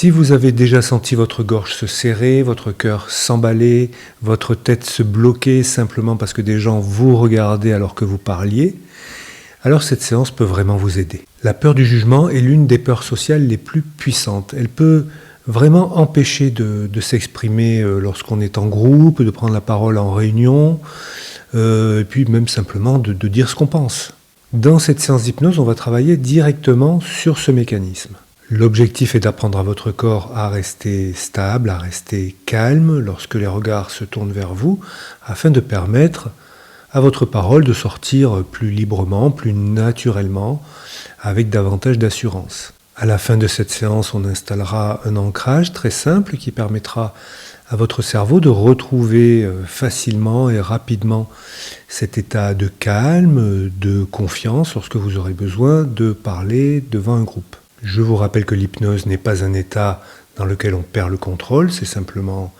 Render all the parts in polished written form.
Si vous avez déjà senti votre gorge se serrer, votre cœur s'emballer, votre tête se bloquer simplement parce que des gens vous regardaient alors que vous parliez, alors cette séance peut vraiment vous aider. La peur du jugement est l'une des peurs sociales les plus puissantes. Elle peut vraiment empêcher de s'exprimer lorsqu'on est en groupe, de prendre la parole en réunion, et puis même simplement de dire ce qu'on pense. Dans cette séance d'hypnose, on va travailler directement sur ce mécanisme. L'objectif est d'apprendre à votre corps à rester stable, à rester calme lorsque les regards se tournent vers vous, afin de permettre à votre parole de sortir plus librement, plus naturellement, avec davantage d'assurance. À la fin de cette séance, on installera un ancrage très simple qui permettra à votre cerveau de retrouver facilement et rapidement cet état de calme, de confiance lorsque vous aurez besoin de parler devant un groupe. Je vous rappelle que l'hypnose n'est pas un état dans lequel on perd le contrôle, c'est simplement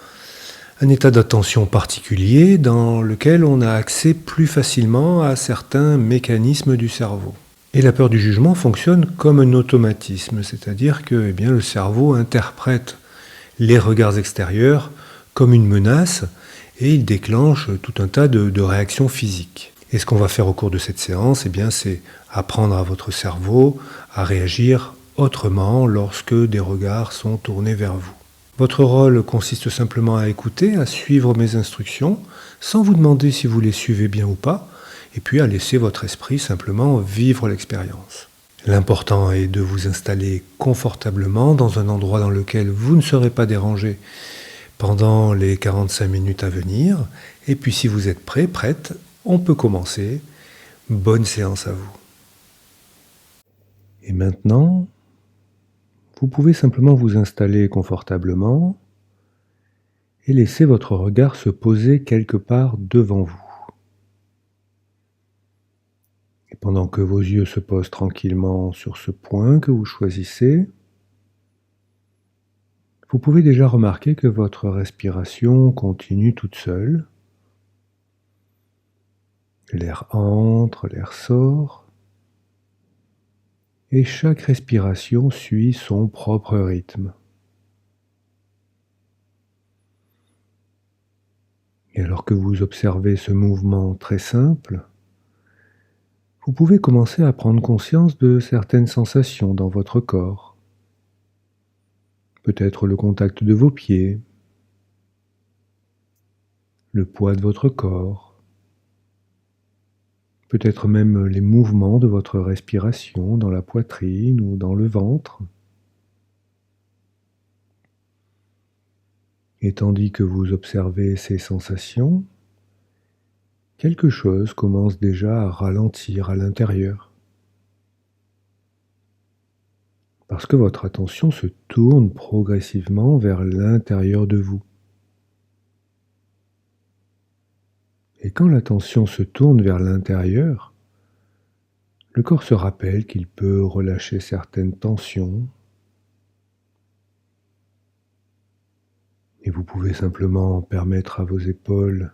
un état d'attention particulier dans lequel on a accès plus facilement à certains mécanismes du cerveau. Et la peur du jugement fonctionne comme un automatisme, c'est-à-dire que le cerveau interprète les regards extérieurs comme une menace et il déclenche tout un tas de réactions physiques. Et ce qu'on va faire au cours de cette séance, c'est apprendre à votre cerveau à réagir autrement lorsque des regards sont tournés vers vous. Votre rôle consiste simplement à écouter, à suivre mes instructions, sans vous demander si vous les suivez bien ou pas, et puis à laisser votre esprit simplement vivre l'expérience. L'important est de vous installer confortablement dans un endroit dans lequel vous ne serez pas dérangé pendant les 45 minutes à venir, et puis si vous êtes prêt, prête, on peut commencer. Bonne séance à vous. Et maintenant, vous pouvez simplement vous installer confortablement et laisser votre regard se poser quelque part devant vous. Et pendant que vos yeux se posent tranquillement sur ce point que vous choisissez, vous pouvez déjà remarquer que votre respiration continue toute seule. L'air entre, l'air sort, et chaque respiration suit son propre rythme. Et alors que vous observez ce mouvement très simple, vous pouvez commencer à prendre conscience de certaines sensations dans votre corps. Peut-être le contact de vos pieds, le poids de votre corps, peut-être même les mouvements de votre respiration dans la poitrine ou dans le ventre. Et tandis que vous observez ces sensations, quelque chose commence déjà à ralentir à l'intérieur. Parce que votre attention se tourne progressivement vers l'intérieur de vous. Et quand l'attention se tourne vers l'intérieur, le corps se rappelle qu'il peut relâcher certaines tensions. Et vous pouvez simplement permettre à vos épaules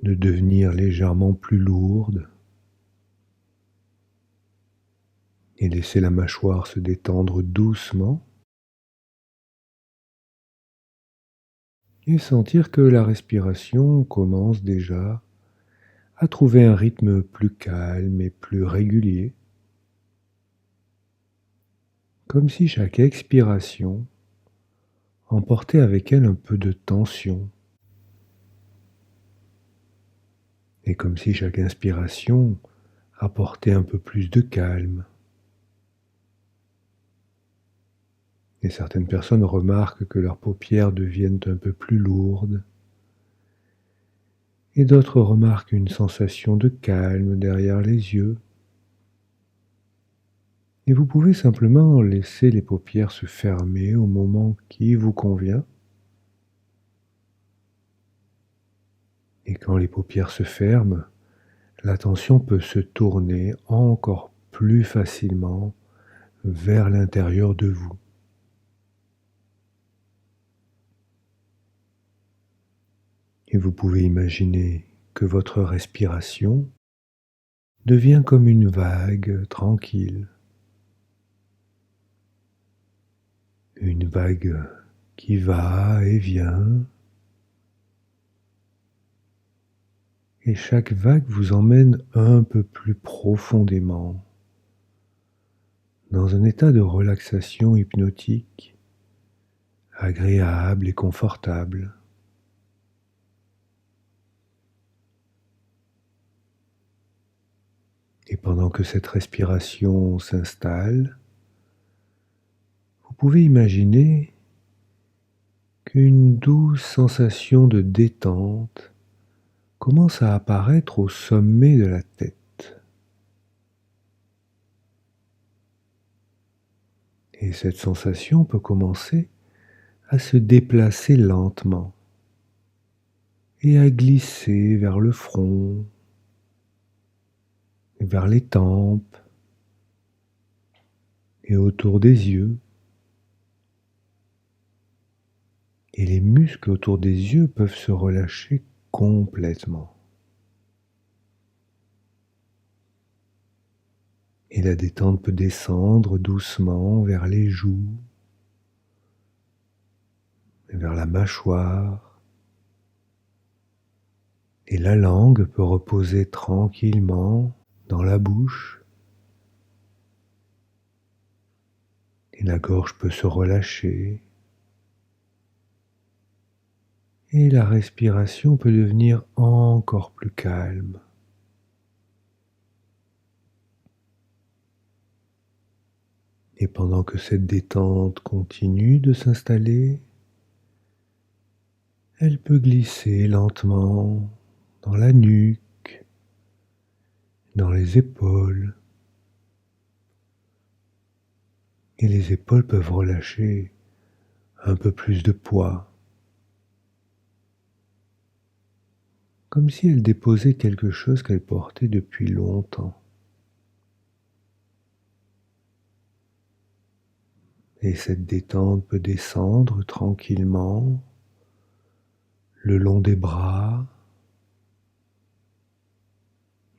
de devenir légèrement plus lourdes et laisser la mâchoire se détendre doucement et sentir que la respiration commence déjà à trouver un rythme plus calme et plus régulier, comme si chaque expiration emportait avec elle un peu de tension, et comme si chaque inspiration apportait un peu plus de calme. Et certaines personnes remarquent que leurs paupières deviennent un peu plus lourdes, et d'autres remarquent une sensation de calme derrière les yeux. Et vous pouvez simplement laisser les paupières se fermer au moment qui vous convient. Et quand les paupières se ferment, l'attention peut se tourner encore plus facilement vers l'intérieur de vous. Et vous pouvez imaginer que votre respiration devient comme une vague tranquille. Une vague qui va et vient. Et chaque vague vous emmène un peu plus profondément dans un état de relaxation hypnotique, agréable et confortable. Et pendant que cette respiration s'installe, vous pouvez imaginer qu'une douce sensation de détente commence à apparaître au sommet de la tête. Et cette sensation peut commencer à se déplacer lentement et à glisser vers le front, vers les tempes et autour des yeux. Et les muscles autour des yeux peuvent se relâcher complètement. Et la détente peut descendre doucement vers les joues, vers la mâchoire. Et la langue peut reposer tranquillement dans la bouche. Et la gorge peut se relâcher. Et la respiration peut devenir encore plus calme. Et pendant que cette détente continue de s'installer, elle peut glisser lentement dans la nuque, dans les épaules. Et les épaules peuvent relâcher un peu plus de poids, comme si elles déposaient quelque chose qu'elles portaient depuis longtemps. Et cette détente peut descendre tranquillement le long des bras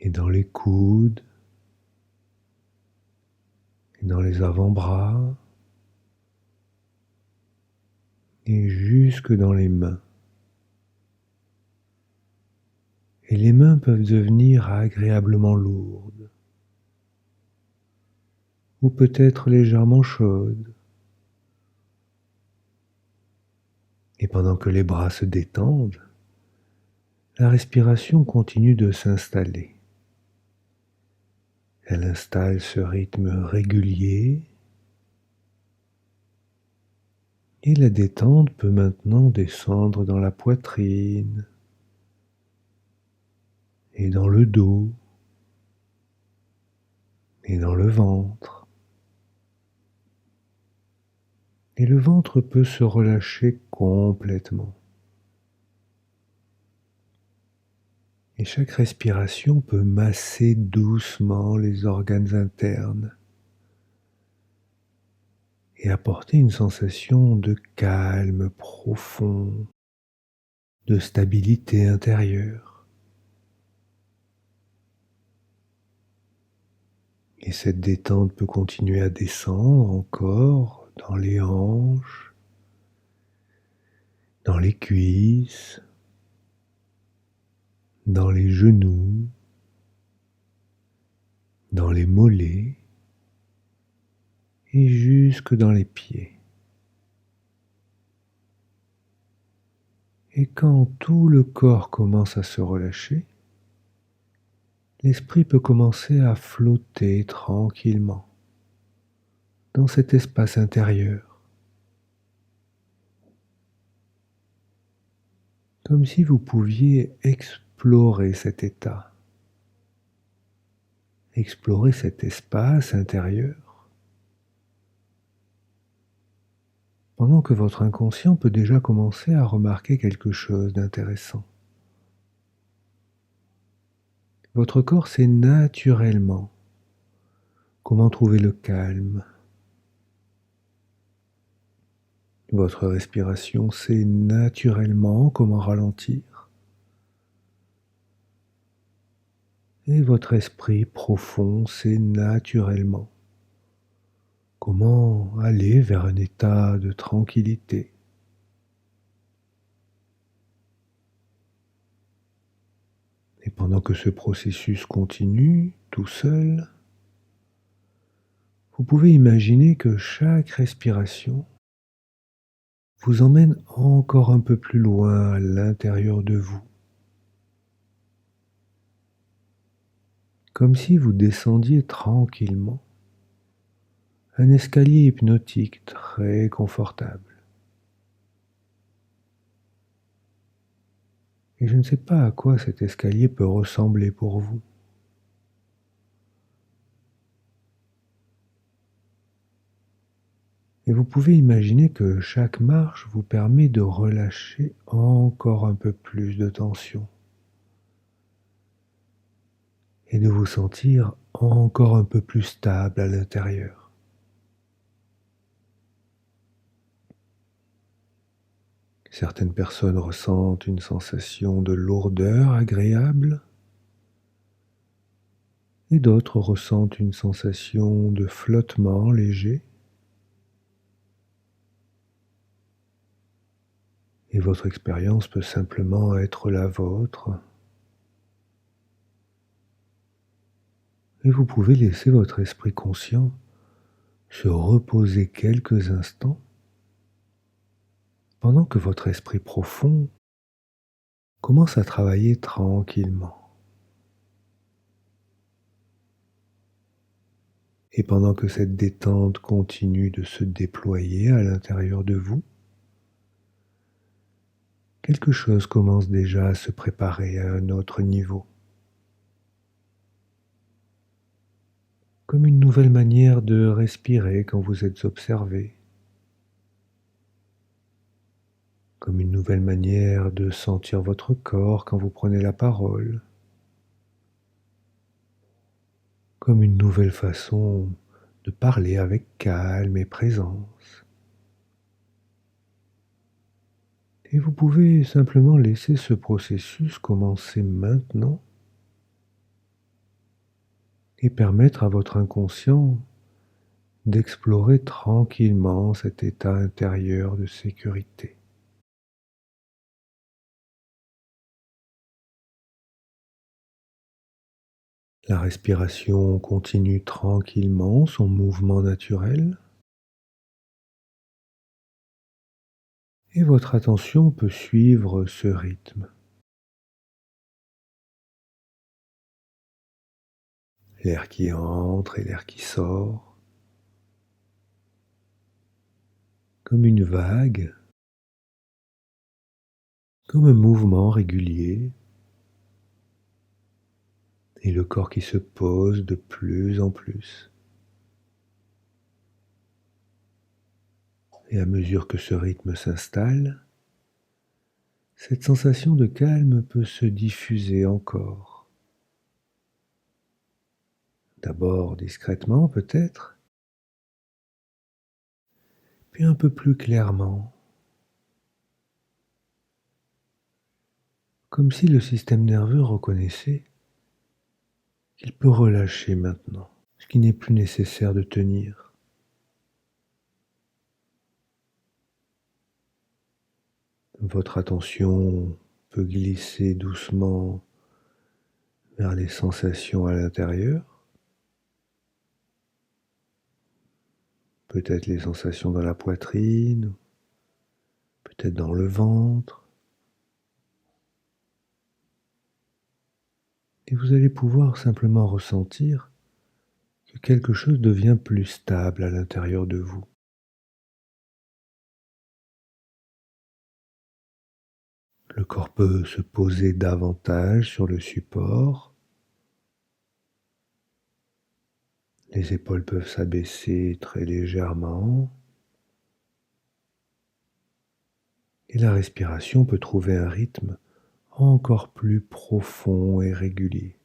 et dans les coudes et dans les avant-bras et jusque dans les mains. Et les mains peuvent devenir agréablement lourdes ou peut-être légèrement chaudes. Et pendant que les bras se détendent, la respiration continue de s'installer. Elle installe ce rythme régulier et la détente peut maintenant descendre dans la poitrine et dans le dos et dans le ventre. Et le ventre peut se relâcher complètement. Et chaque respiration peut masser doucement les organes internes et apporter une sensation de calme profond, de stabilité intérieure. Et cette détente peut continuer à descendre encore dans les hanches, dans les cuisses, dans les genoux, dans les mollets et jusque dans les pieds. Et quand tout le corps commence à se relâcher, l'esprit peut commencer à flotter tranquillement dans cet espace intérieur, comme si vous pouviez explorer cet état, explorer cet espace intérieur, pendant que votre inconscient peut déjà commencer à remarquer quelque chose d'intéressant. Votre corps sait naturellement comment trouver le calme. Votre respiration sait naturellement comment ralentir. Et votre esprit profond sait naturellement Comment aller vers un état de tranquillité. Et pendant que ce processus continue tout seul, vous pouvez imaginer que chaque respiration vous emmène encore un peu plus loin à l'intérieur de vous, comme si vous descendiez tranquillement un escalier hypnotique très confortable. Et je ne sais pas à quoi cet escalier peut ressembler pour vous. Et vous pouvez imaginer que chaque marche vous permet de relâcher encore un peu plus de tension et de vous sentir encore un peu plus stable à l'intérieur. Certaines personnes ressentent une sensation de lourdeur agréable et d'autres ressentent une sensation de flottement léger. Et votre expérience peut simplement être la vôtre. Et vous pouvez laisser votre esprit conscient se reposer quelques instants pendant que votre esprit profond commence à travailler tranquillement. Et pendant que cette détente continue de se déployer à l'intérieur de vous, quelque chose commence déjà à se préparer à un autre niveau. Comme une nouvelle manière de respirer quand vous êtes observé. Comme une nouvelle manière de sentir votre corps quand vous prenez la parole. Comme une nouvelle façon de parler avec calme et présence. Et vous pouvez simplement laisser ce processus commencer maintenant et permettre à votre inconscient d'explorer tranquillement cet état intérieur de sécurité. La respiration continue tranquillement son mouvement naturel et votre attention peut suivre ce rythme. L'air qui entre et l'air qui sort, comme une vague, comme un mouvement régulier, et le corps qui se pose de plus en plus. Et à mesure que ce rythme s'installe, cette sensation de calme peut se diffuser encore. D'abord discrètement peut-être, puis un peu plus clairement, comme si le système nerveux reconnaissait qu'il peut relâcher maintenant, ce qui n'est plus nécessaire de tenir. Votre attention peut glisser doucement vers les sensations à l'intérieur, peut-être les sensations dans la poitrine, peut-être dans le ventre. Et vous allez pouvoir simplement ressentir que quelque chose devient plus stable à l'intérieur de vous. Le corps peut se poser davantage sur le support. Les épaules peuvent s'abaisser très légèrement. Et la respiration peut trouver un rythme encore plus profond et régulier.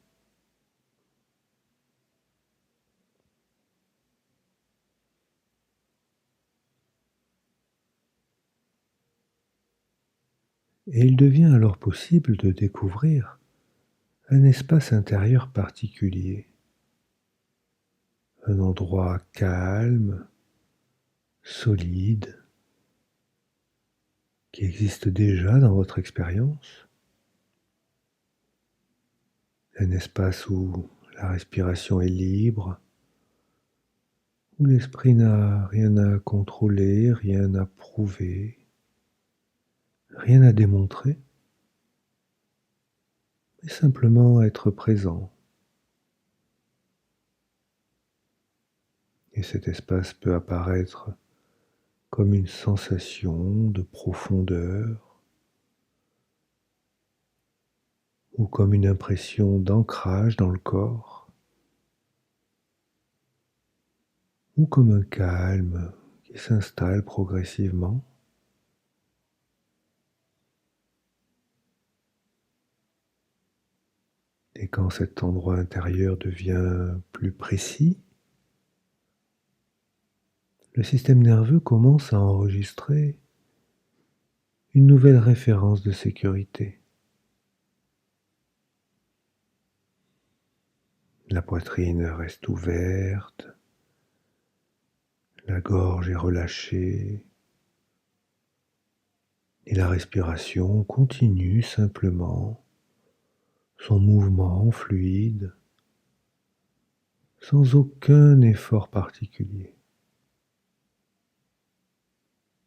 Et il devient alors possible de découvrir un espace intérieur particulier, un endroit calme solide, qui existe déjà dans votre expérience. Un espace où la respiration est libre, où l'esprit n'a rien à contrôler, rien à prouver, rien à démontrer, mais simplement être présent. Et cet espace peut apparaître comme une sensation de profondeur ou comme une impression d'ancrage dans le corps ou comme un calme qui s'installe progressivement. Et quand cet endroit intérieur devient plus précis, le système nerveux commence à enregistrer une nouvelle référence de sécurité. La poitrine reste ouverte, la gorge est relâchée et la respiration continue simplement son mouvement fluide sans aucun effort particulier,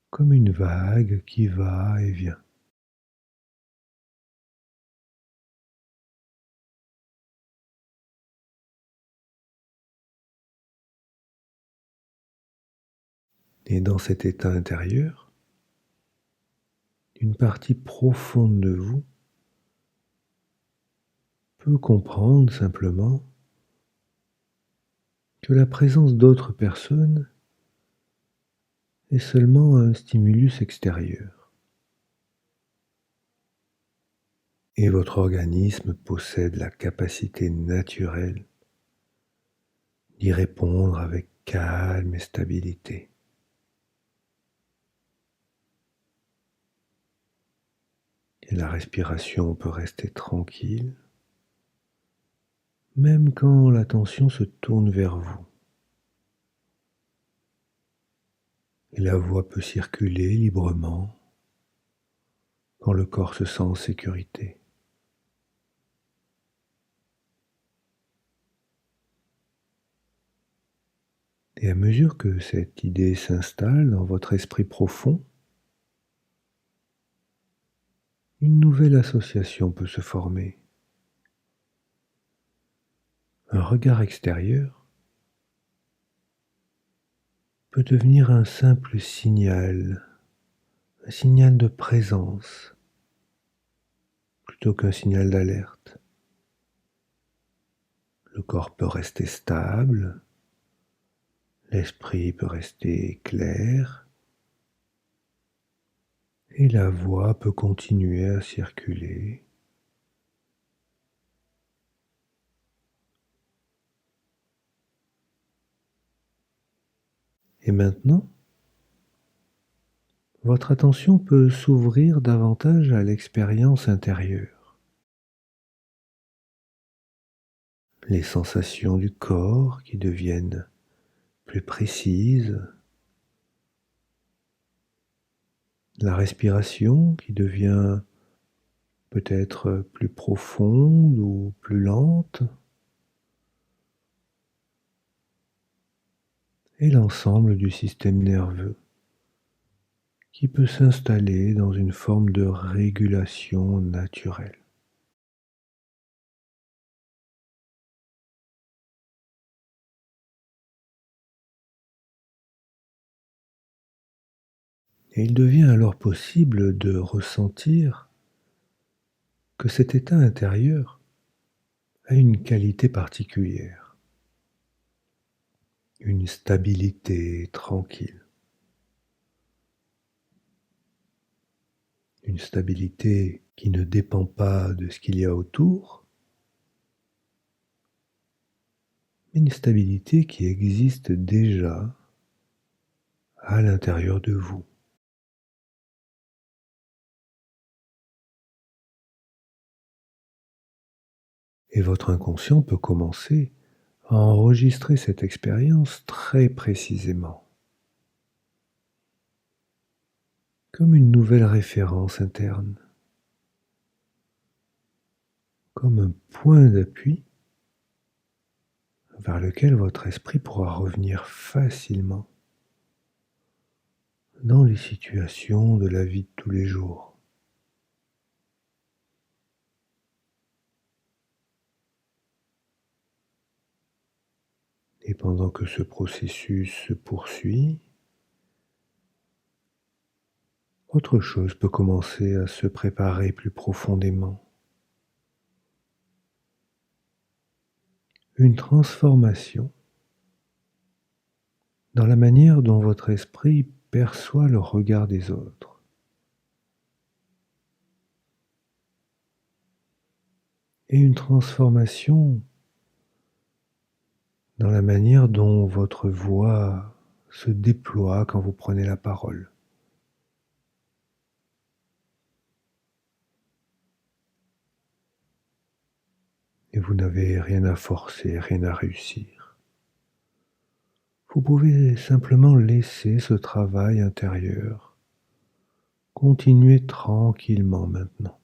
comme une vague qui va et vient. Et dans cet état intérieur, une partie profonde de vous peut comprendre simplement que la présence d'autres personnes est seulement un stimulus extérieur. Et votre organisme possède la capacité naturelle d'y répondre avec calme et stabilité. Et la respiration peut rester tranquille, même quand l'attention se tourne vers vous. Et la voix peut circuler librement quand le corps se sent en sécurité. Et à mesure que cette idée s'installe dans votre esprit profond, une nouvelle association peut se former. Un regard extérieur peut devenir un simple signal, un signal de présence, plutôt qu'un signal d'alerte. Le corps peut rester stable, l'esprit peut rester clair, et la voix peut continuer à circuler. Et maintenant, votre attention peut s'ouvrir davantage à l'expérience intérieure. Les sensations du corps qui deviennent plus précises, la respiration qui devient peut-être plus profonde ou plus lente, et l'ensemble du système nerveux qui peut s'installer dans une forme de régulation naturelle. Et il devient alors possible de ressentir que cet état intérieur a une qualité particulière, une stabilité tranquille, une stabilité qui ne dépend pas de ce qu'il y a autour, mais une stabilité qui existe déjà à l'intérieur de vous. Et votre inconscient peut commencer à enregistrer cette expérience très précisément. comme une nouvelle référence interne, comme un point d'appui vers lequel votre esprit pourra revenir facilement dans les situations de la vie de tous les jours. Et pendant que ce processus se poursuit, autre chose peut commencer à se préparer plus profondément. Une transformation dans la manière dont votre esprit perçoit le regard des autres. Et une transformation dans la manière dont votre voix se déploie quand vous prenez la parole. Et vous n'avez rien à forcer, rien à réussir. Vous pouvez simplement laisser ce travail intérieur continuer tranquillement maintenant.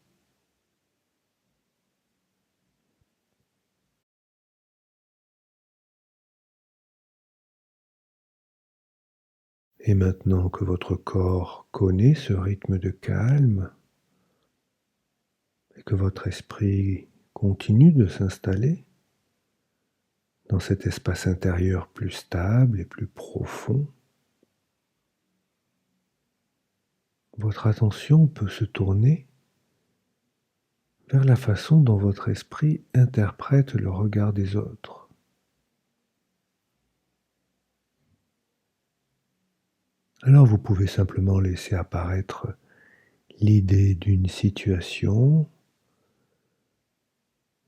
Et maintenant que votre corps connaît ce rythme de calme et que votre esprit continue de s'installer dans cet espace intérieur plus stable et plus profond, votre attention peut se tourner vers la façon dont votre esprit interprète le regard des autres. Alors vous pouvez simplement laisser apparaître l'idée d'une situation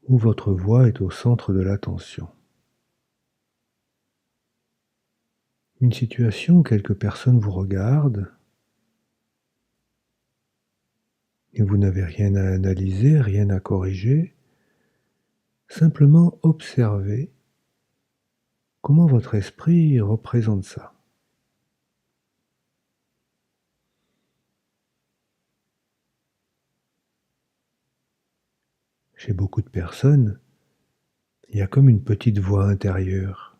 où votre voix est au centre de l'attention. Une situation où quelques personnes vous regardent et vous n'avez rien à analyser, rien à corriger, simplement observez comment votre esprit représente ça. Chez beaucoup de personnes, il y a comme une petite voix intérieure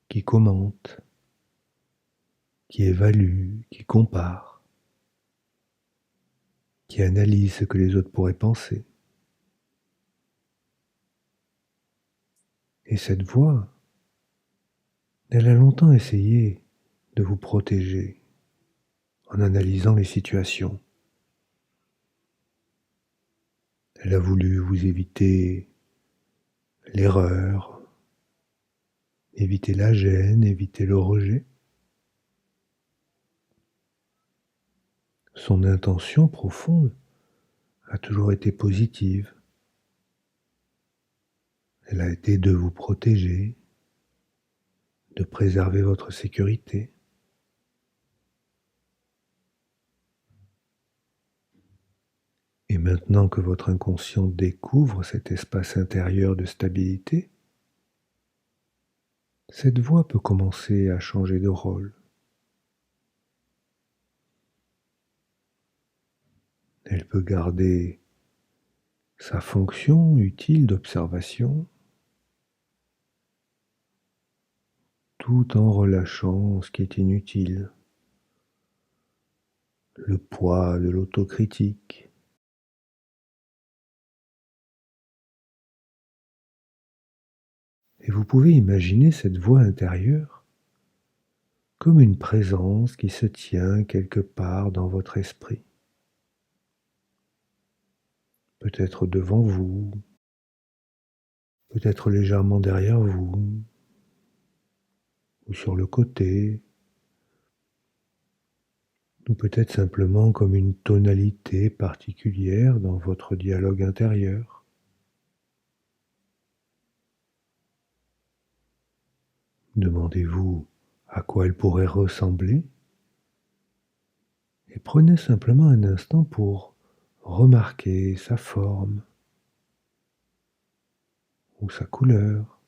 qui commente, qui évalue, qui compare, qui analyse ce que les autres pourraient penser. Et cette voix, elle a longtemps essayé de vous protéger en analysant les situations. Elle a voulu vous éviter l'erreur, éviter la gêne, éviter le rejet. Son intention profonde a toujours été positive. Elle a été de vous protéger, de préserver votre sécurité. Et maintenant que votre inconscient découvre cet espace intérieur de stabilité, cette voix peut commencer à changer de rôle. Elle peut garder sa fonction utile d'observation tout en relâchant ce qui est inutile, le poids de l'autocritique. Et vous pouvez imaginer cette voix intérieure comme une présence qui se tient quelque part dans votre esprit. Peut-être devant vous, peut-être légèrement derrière vous, ou sur le côté, ou peut-être simplement comme une tonalité particulière dans votre dialogue intérieur. Demandez-vous à quoi elle pourrait ressembler et prenez simplement un instant pour remarquer sa forme ou sa couleur.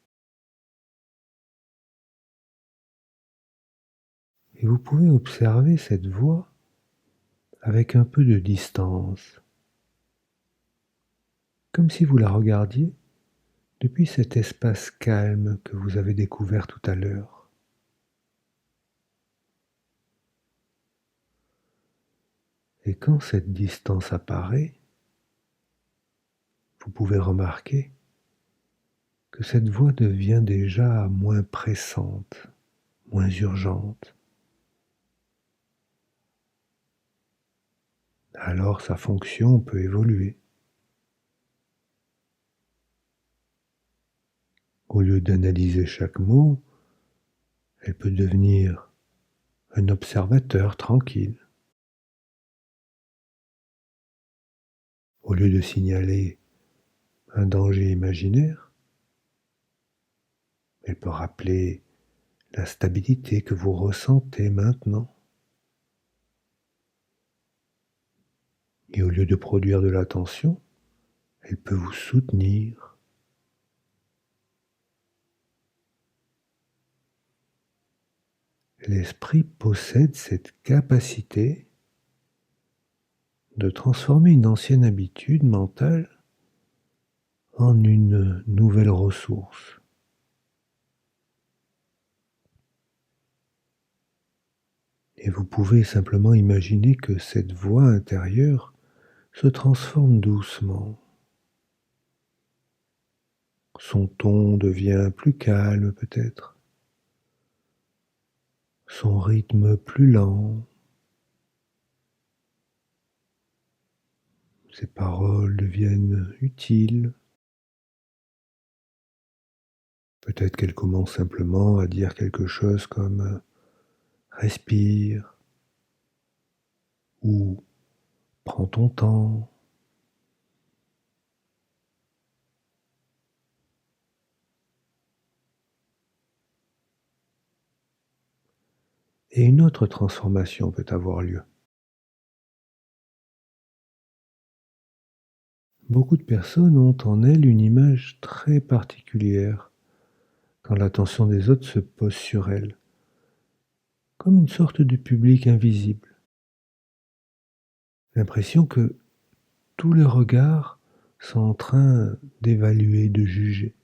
Et vous pouvez observer cette voix avec un peu de distance, comme si vous la regardiez depuis cet espace calme que vous avez découvert tout à l'heure. Et quand cette distance apparaît, vous pouvez remarquer que cette voix devient déjà moins pressante, moins urgente. Alors sa fonction peut évoluer. Au lieu d'analyser chaque mot, elle peut devenir un observateur tranquille. Au lieu de signaler un danger imaginaire, elle peut rappeler la stabilité que vous ressentez maintenant. Et au lieu de produire de la tension, elle peut vous soutenir. L'esprit possède cette capacité de transformer une ancienne habitude mentale en une nouvelle ressource. Et vous pouvez simplement imaginer que cette voix intérieure se transforme doucement. Son ton devient plus calme peut-être, son rythme plus lent, ses paroles deviennent utiles. Peut-être qu'elle commence simplement à dire quelque chose comme respire ou prends ton temps. Et une autre transformation peut avoir lieu. Beaucoup de personnes ont en elles une image très particulière quand l'attention des autres se pose sur elles, comme une sorte de public invisible. L'impression que tous les regards sont en train d'évaluer, de juger.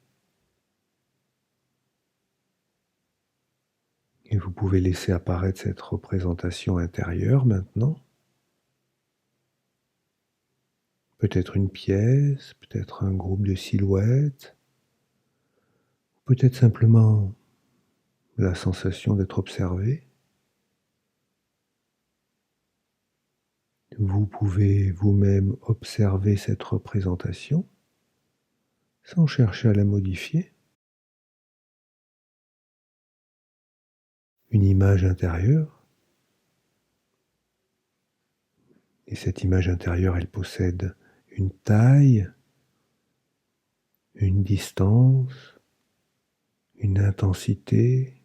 Et vous pouvez laisser apparaître cette représentation intérieure maintenant. Peut-être une pièce, peut-être un groupe de silhouettes, peut-être simplement la sensation d'être observé. Vous pouvez vous-même observer cette représentation sans chercher à la modifier. Une image intérieure. Et cette image intérieure, elle possède une taille, une distance, une intensité.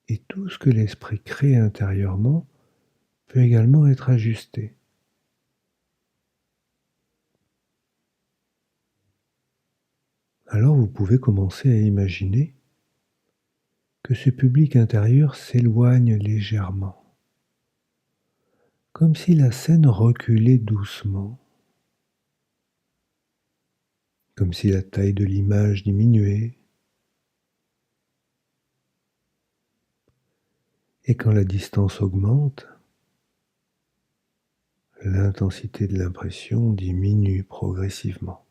Et tout ce que l'esprit crée intérieurement peut également être ajusté. Alors vous pouvez commencer à imaginer que ce public intérieur s'éloigne légèrement, comme si la scène reculait doucement, comme si la taille de l'image diminuait. Et quand la distance augmente, l'intensité de l'impression diminue progressivement.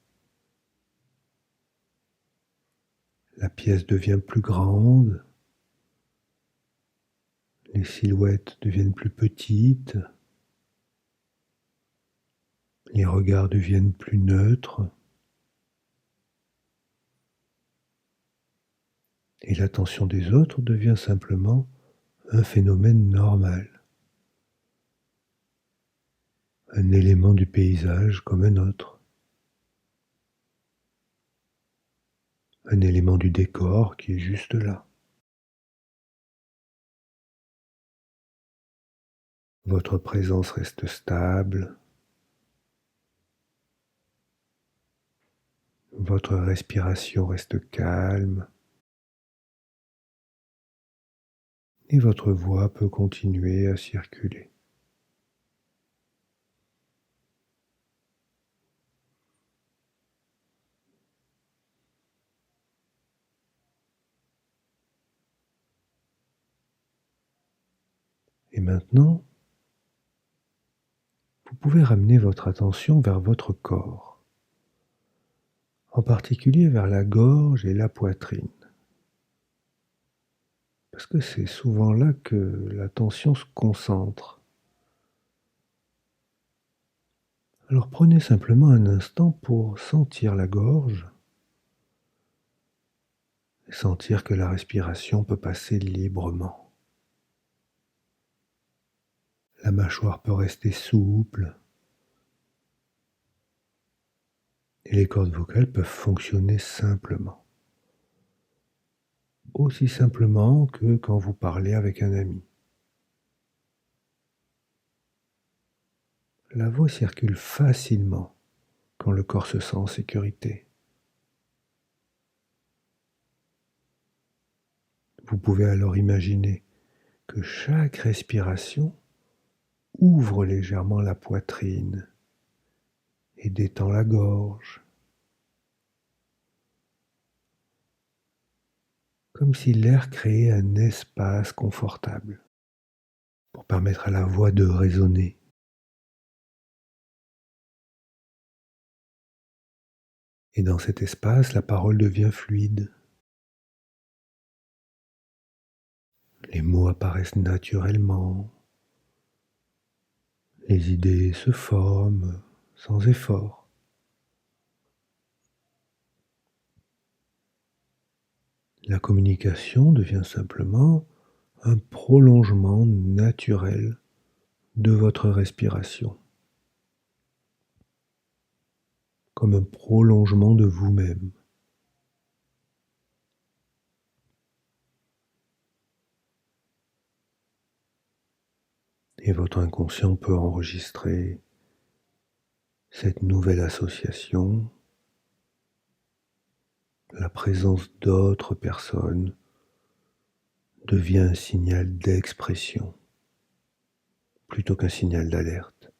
La pièce devient plus grande, les silhouettes deviennent plus petites, les regards deviennent plus neutres, et l'attention des autres devient simplement un phénomène normal, un élément du paysage comme un autre, un élément du décor qui est juste là. Votre présence reste stable, votre respiration reste calme, et votre voix peut continuer à circuler. Et maintenant, vous pouvez ramener votre attention vers votre corps, en particulier vers la gorge et la poitrine, parce que c'est souvent là que la tension se concentre. Alors prenez simplement un instant pour sentir la gorge et sentir que la respiration peut passer librement. La mâchoire peut rester souple et les cordes vocales peuvent fonctionner simplement. Aussi simplement que quand vous parlez avec un ami. La voix circule facilement quand le corps se sent en sécurité. Vous pouvez alors imaginer que chaque respiration ouvre légèrement la poitrine et détend la gorge, comme si l'air créait un espace confortable pour permettre à la voix de résonner. Et dans cet espace, la parole devient fluide. Les mots apparaissent naturellement. Les idées se forment sans effort. La communication devient simplement un prolongement naturel de votre respiration, comme un prolongement de vous-même. Et votre inconscient peut enregistrer cette nouvelle association, la présence d'autres personnes devient un signal d'expression plutôt qu'un signal d'alerte.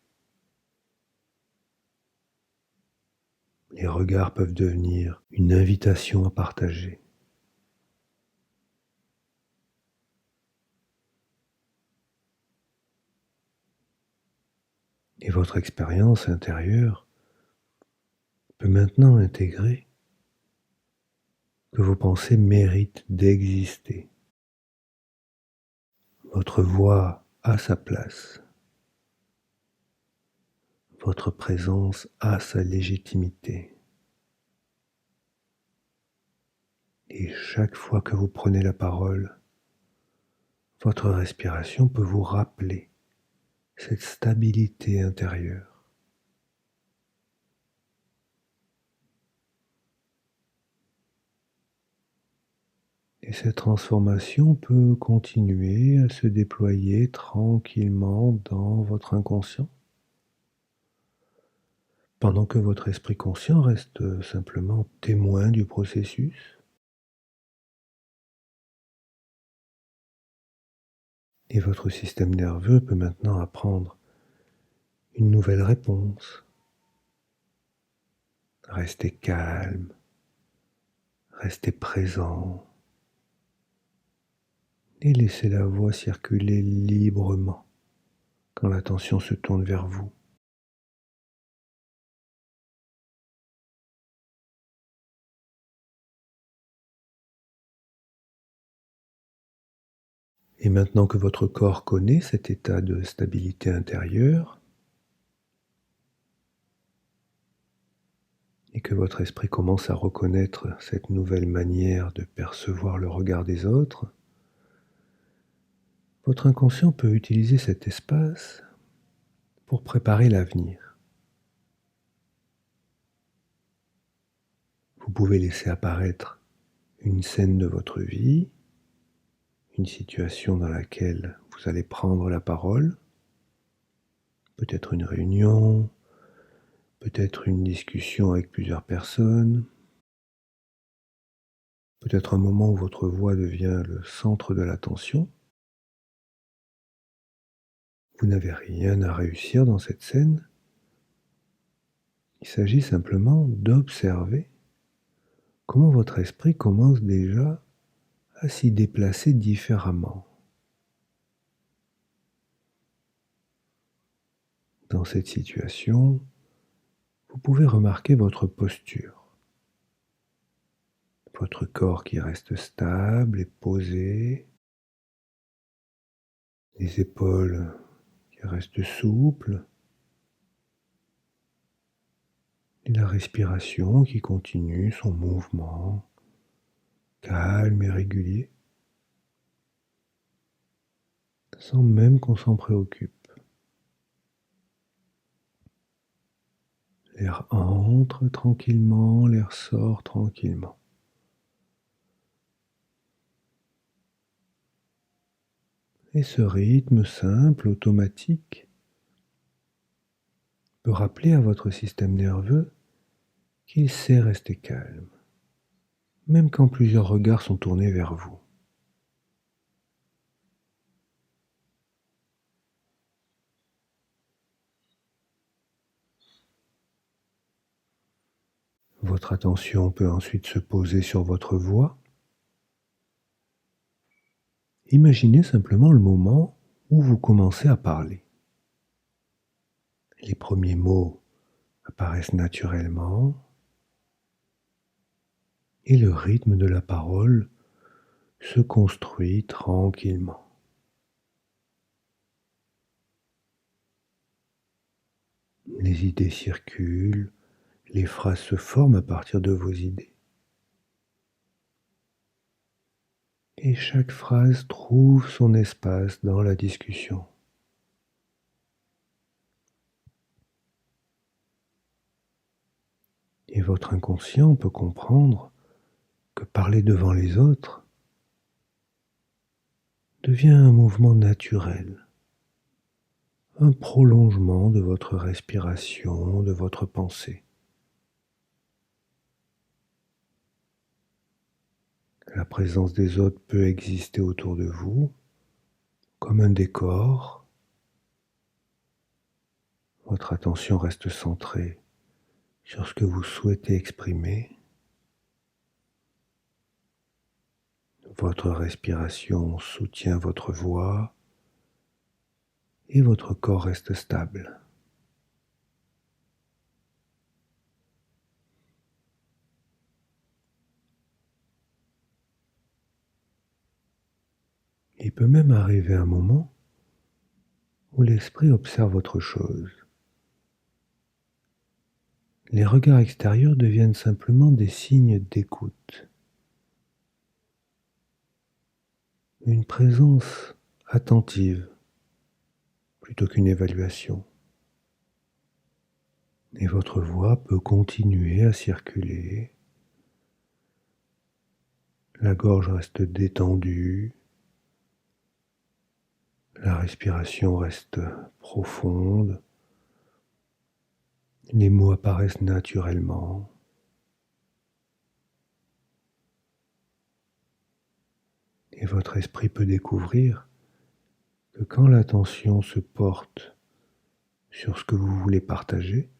Les regards peuvent devenir une invitation à partager. Et votre expérience intérieure peut maintenant intégrer que vos pensées méritent d'exister. Votre voix a sa place. Votre présence a sa légitimité. Et chaque fois que vous prenez la parole, votre respiration peut vous rappeler cette stabilité intérieure. Et cette transformation peut continuer à se déployer tranquillement dans votre inconscient, pendant que votre esprit conscient reste simplement témoin du processus. Et votre système nerveux peut maintenant apprendre une nouvelle réponse. Restez calme, restez présent et laissez la voix circuler librement quand l'attention se tourne vers vous. Et maintenant que votre corps connaît cet état de stabilité intérieure et que votre esprit commence à reconnaître cette nouvelle manière de percevoir le regard des autres, votre inconscient peut utiliser cet espace pour préparer l'avenir. Vous pouvez laisser apparaître une scène de votre vie, une situation dans laquelle vous allez prendre la parole, peut-être une réunion, peut-être une discussion avec plusieurs personnes, peut-être un moment où votre voix devient le centre de l'attention. Vous n'avez rien à réussir dans cette scène. Il s'agit simplement d'observer comment votre esprit commence déjà à s'y déplacer différemment. Dans cette situation, vous pouvez remarquer votre posture, votre corps qui reste stable et posé, les épaules qui restent souples, et la respiration qui continue son mouvement calme et régulier, sans même qu'on s'en préoccupe. L'air entre tranquillement, l'air sort tranquillement. Et ce rythme simple, automatique, peut rappeler à votre système nerveux qu'il sait rester calme, même quand plusieurs regards sont tournés vers vous. Votre attention peut ensuite se poser sur votre voix. Imaginez simplement le moment où vous commencez à parler. Les premiers mots apparaissent naturellement et le rythme de la parole se construit tranquillement. Les idées circulent, les phrases se forment à partir de vos idées. Et chaque phrase trouve son espace dans la discussion. Et votre inconscient peut comprendre que parler devant les autres devient un mouvement naturel, un prolongement de votre respiration, de votre pensée. La présence des autres peut exister autour de vous, comme un décor. Votre attention reste centrée sur ce que vous souhaitez exprimer. Votre respiration soutient votre voix et votre corps reste stable. Il peut même arriver un moment où l'esprit observe autre chose. Les regards extérieurs deviennent simplement des signes d'écoute. Une présence attentive plutôt qu'une évaluation. Et votre voix peut continuer à circuler. La gorge reste détendue. La respiration reste profonde. Les mots apparaissent naturellement. Et votre esprit peut découvrir que quand l'attention se porte sur ce que vous voulez partager,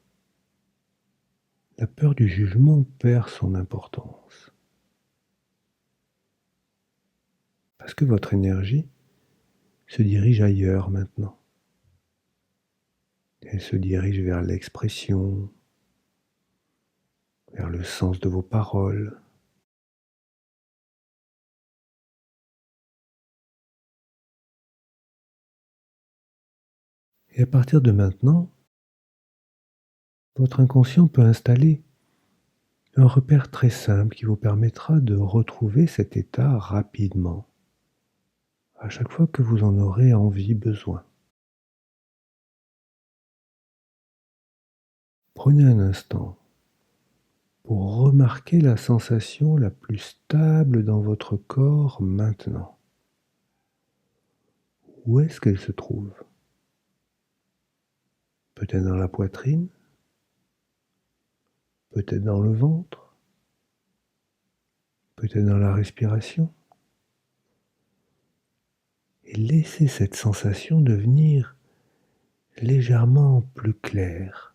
la peur du jugement perd son importance. Parce que votre énergie se dirige ailleurs maintenant. Elle se dirige vers l'expression, vers le sens de vos paroles. Et à partir de maintenant, votre inconscient peut installer un repère très simple qui vous permettra de retrouver cet état rapidement, à chaque fois que vous en aurez envie, besoin. Prenez un instant pour remarquer la sensation la plus stable dans votre corps maintenant. Où est-ce qu'elle se trouve? Peut-être dans la poitrine? Peut-être dans le ventre? Peut-être dans la respiration? Et laissez cette sensation devenir légèrement plus claire,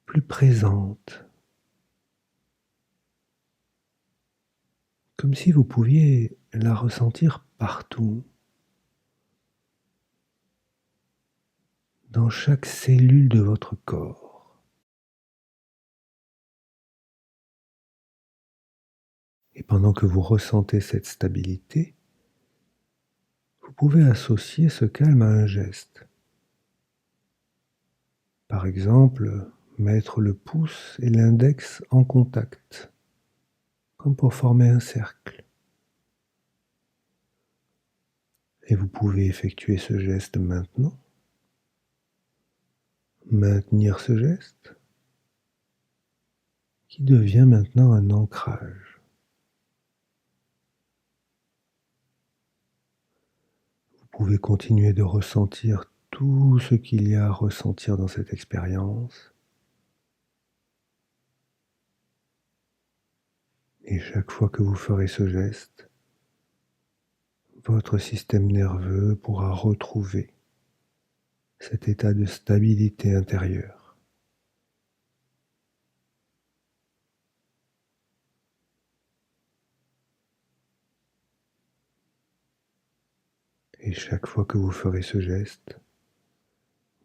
plus présente, comme si vous pouviez la ressentir partout, dans chaque cellule de votre corps. Et pendant que vous ressentez cette stabilité, vous pouvez associer ce calme à un geste. Par exemple, mettre le pouce et l'index en contact, comme pour former un cercle. Et vous pouvez effectuer ce geste maintenant, maintenir ce geste, qui devient maintenant un ancrage. Vous pouvez continuer de ressentir tout ce qu'il y a à ressentir dans cette expérience. Et chaque fois que vous ferez ce geste, votre système nerveux pourra retrouver cet état de stabilité intérieure. Et chaque fois que vous ferez ce geste,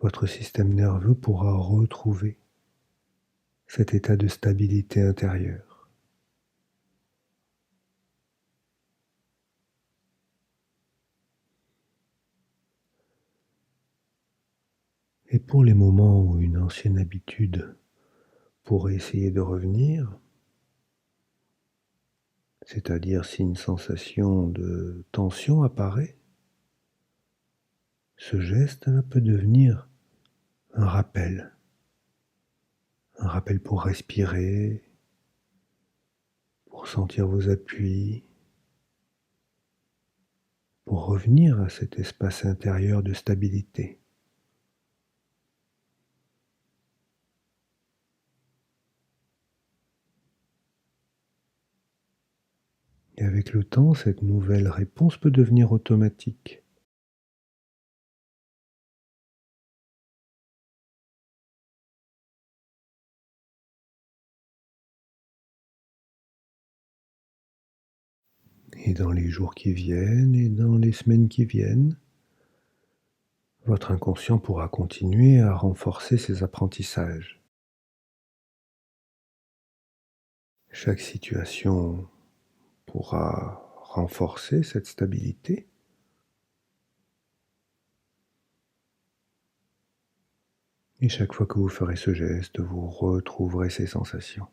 votre système nerveux pourra retrouver cet état de stabilité intérieure. Et pour les moments où une ancienne habitude pourrait essayer de revenir, c'est-à-dire si une sensation de tension apparaît, ce geste peut devenir un rappel pour respirer, pour sentir vos appuis, pour revenir à cet espace intérieur de stabilité. Et avec le temps, cette nouvelle réponse peut devenir automatique. Et dans les jours qui viennent et dans les semaines qui viennent, votre inconscient pourra continuer à renforcer ses apprentissages. Chaque situation pourra renforcer cette stabilité. Et chaque fois que vous ferez ce geste, vous retrouverez ces sensations.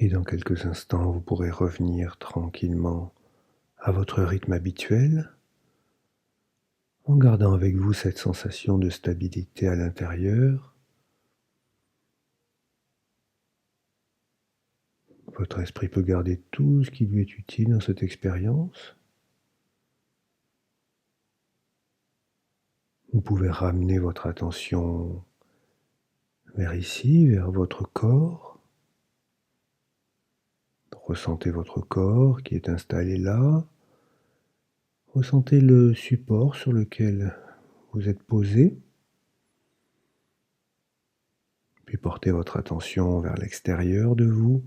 Et dans quelques instants, vous pourrez revenir tranquillement à votre rythme habituel, en gardant avec vous cette sensation de stabilité à l'intérieur. Votre esprit peut garder tout ce qui lui est utile dans cette expérience. Vous pouvez ramener votre attention vers ici, vers votre corps. Ressentez votre corps qui est installé là. Ressentez le support sur lequel vous êtes posé. Puis portez votre attention vers l'extérieur de vous,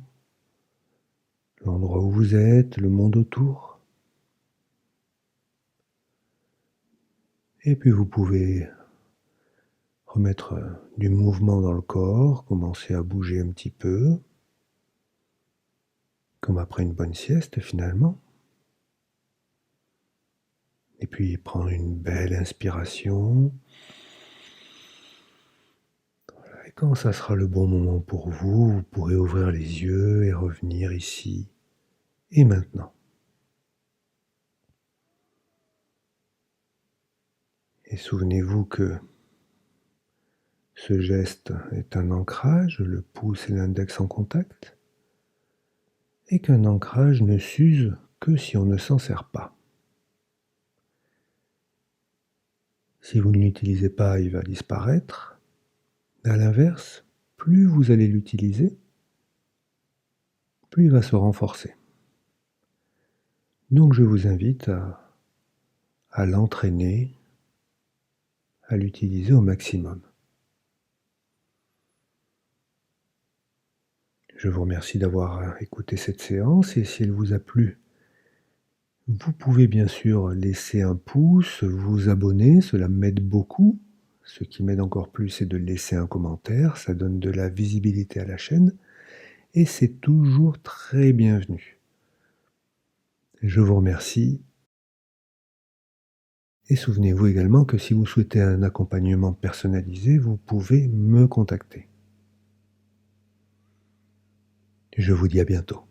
l'endroit où vous êtes, le monde autour. Et puis vous pouvez remettre du mouvement dans le corps, commencer à bouger un petit peu, comme après une bonne sieste finalement. Et puis prendre une belle inspiration. Et quand ça sera le bon moment pour vous, vous pourrez ouvrir les yeux et revenir ici et maintenant. Et souvenez-vous que ce geste est un ancrage, le pouce et l'index en contact, et qu'un ancrage ne s'use que si on ne s'en sert pas. Si vous ne l'utilisez pas, il va disparaître. À l'inverse, plus vous allez l'utiliser, plus il va se renforcer. Donc je vous invite à l'entraîner, à l'utiliser au maximum. Je vous remercie d'avoir écouté cette séance et si elle vous a plu, vous pouvez bien sûr laisser un pouce, vous abonner, cela m'aide beaucoup. Ce qui m'aide encore plus, c'est de laisser un commentaire, ça donne de la visibilité à la chaîne et c'est toujours très bienvenu. Je vous remercie et souvenez-vous également que si vous souhaitez un accompagnement personnalisé, vous pouvez me contacter. Je vous dis à bientôt.